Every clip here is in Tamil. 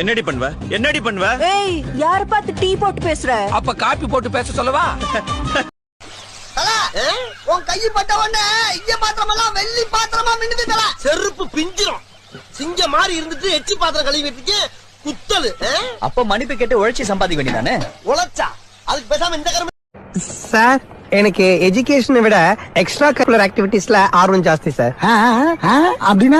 என்னடி பண்ணுவ? என்னடி பண்ணுவ? ஏய், யார பார்த்து டீ போட்டு பேசுற? அப்ப காப்பி போட்டு பேச சொல்லவா? உன் கையை பட்ட உடனே இங்க பாத்திரம் எல்லாம் வெள்ளி பாத்திரமா மின்னுது தல. செருப்பு பிஞ்சிரும். சிங்க மாதிரி இருந்துட்டு எச்சி பாத்திரம் கழுவிட்டு குத்தலு. அப்ப மன்னிப்பு கேட்டு உழைச்சி சம்பாதிக்க வேண்டியதானே? உழைச்சா அதுக்கு பேசாம இந்த கரும. சார், எனக்கு எஜுகேஷனை விட எக்ஸ்ட்ரா கரிக்குலர் ஆக்டிவிட்டீஸ்ல ஆர்வம் ஜாஸ்தி சார். அப்படின்னா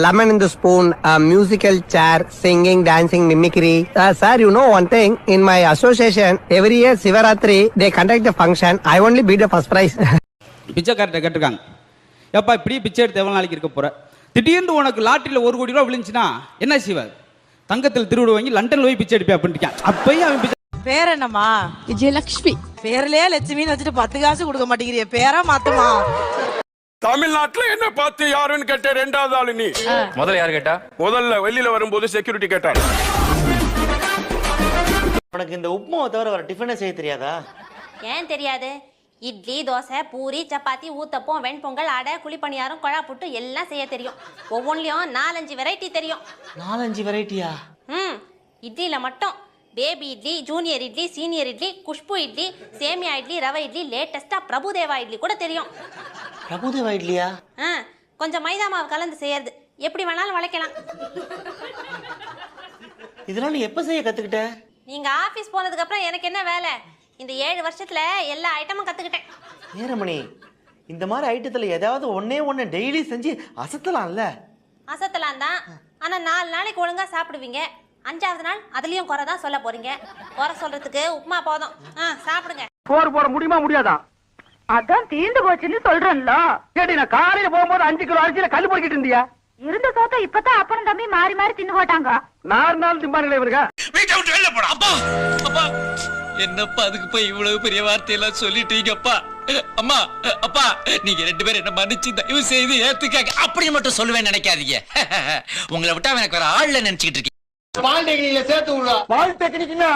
lemon in the spoon, musical chair, singing, dancing, mimicry. Sir, you know one thing, in my association every year Shivaratri they conduct the function. I only beat the first prize. பிச்சைக்காரர்கிட்ட கேட்டிருக்காங்க, எப்பா இப்படி பிச்சை எடுத்து எவ்வளவு நாளைக்கு இருக்க போற? திடீர்னு உனக்கு லாட்டரியில 1 கோடி ரூபாய் விழுந்துச்சுன்னா என்ன செய்வார்? தங்கத்தில் திருவிழா வாங்கி லண்டன்ல போய் பிச்சை எடுப்பேன் அப்படின்னு அப்பயும் அவன் பேர் என்னம்மா? விஜயலட்சுமி. பேர்லயே லட்சுமின்னு வச்சுட்டு 10 காசு கொடுக்க மாட்டேங்கிறிய, பேரா மாத்துமா? தமிழ்நாட்டுல என்ன பார்த்து யாருன்னு கேட்ட 2வது ஆளு நீ. முதல்ல யாரு கேட்டா? முதல்ல வெளியில வரும்போது செக்யூரிட்டி கேட்டாரு. உனக்கு இந்த உப்புமாவை தவிர வர டிஃபனே செய்ய தெரியாதா? ஏன் தெரியாது? இட்லி, தோசை, பூரி, சப்பாத்தி, ஊத்தப்பம், வெண்பொங்கல், அடை, குழிப்பணியாரம், கொழா புட்டு எல்லாம் செய்ய தெரியும். ஒவ்வொன்றிலையும் 4-5 வெரைட்டி தெரியும். 4-5 வெரைட்டியா? இட்லியில மட்டும் baby idli, junior idli, senior idli, Khushbu idli, சேமியா இட்லி, ரவை இட்லி, லேட்டஸ்டா பிரபுதேவா இட்லி கூட தெரியும். பிரபுதேவா இட்லியா? கொஞ்சம் மைதா மாவு கலந்து செய்யறது, எப்படி வேணாலும் வளைக்கலாம். இதெல்லாம் நீ எப்ப செய்ய கத்துக்கிட்ட? நீங்க ஆபீஸ் போனதுக்கு அப்புறம் எனக்கு என்ன வேலை? இந்த 7 வருஷத்துல எல்லா ஐட்டமும் கத்துக்கிட்டேன். நேரமணி, இந்த மாதிரி ஐட்டத்துல ஏதாவது ஒண்ணே டெய்லி செஞ்சு அசத்தலாம்ல? அசத்தலாம் தான், ஆனா 4 நாளைக்கு ஒழுங்கா சாப்பிடுவீங்க. 5வது நாள் அதுலயும் குறை தான் சொல்ல போறீங்க. குறை சொல்றதுக்கு உப்புமா போதும். சாப்பிடுங்க. போர் போட முடியுமா முடியாதா? அதான் தீந்து போச்சுன்னு சொல்றேன்ல. கேட்டி, நான் காலையில போகும்போது 5 கிலோ அரிசியில கல் பொறுக்கிட்டு இருந்தியா? இருந்த சோத்த இப்பதான் அப்பனும் தம்பி மாறி மாறி தின்னு போட்டாங்க. 4 நாள் திம்பானுங்களே இவருங்க. வீட்டை விட்டு வெளில போடா. அப்பா அப்பா, என்னப்பா அதுக்கு போய் இவ்வளவு பெரிய வார்த்தையெல்லாம் சொல்லிட்டீங்கப்பா. அம்மா, அப்பா, நீங்க 2 பேரும் என்ன மன்னிச்சு தயவு செய்து ஏத்துக்காங்க. அப்படி மட்டும் சொல்லுவேன் நினைக்காதீங்க. உங்களை விட்டா எனக்கு வேற ஆள்ல நினைச்சுக்கிட்டு இருக்கீங்க. பால் டெக்னிக்ல சேர்த்து விடுறா. பால் டெக்னிக்னா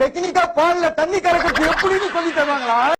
டெக்னிக்கா பால்ல தண்ணி கறக்கிறது எப்படின்னு சொல்லி தருவாங்களா?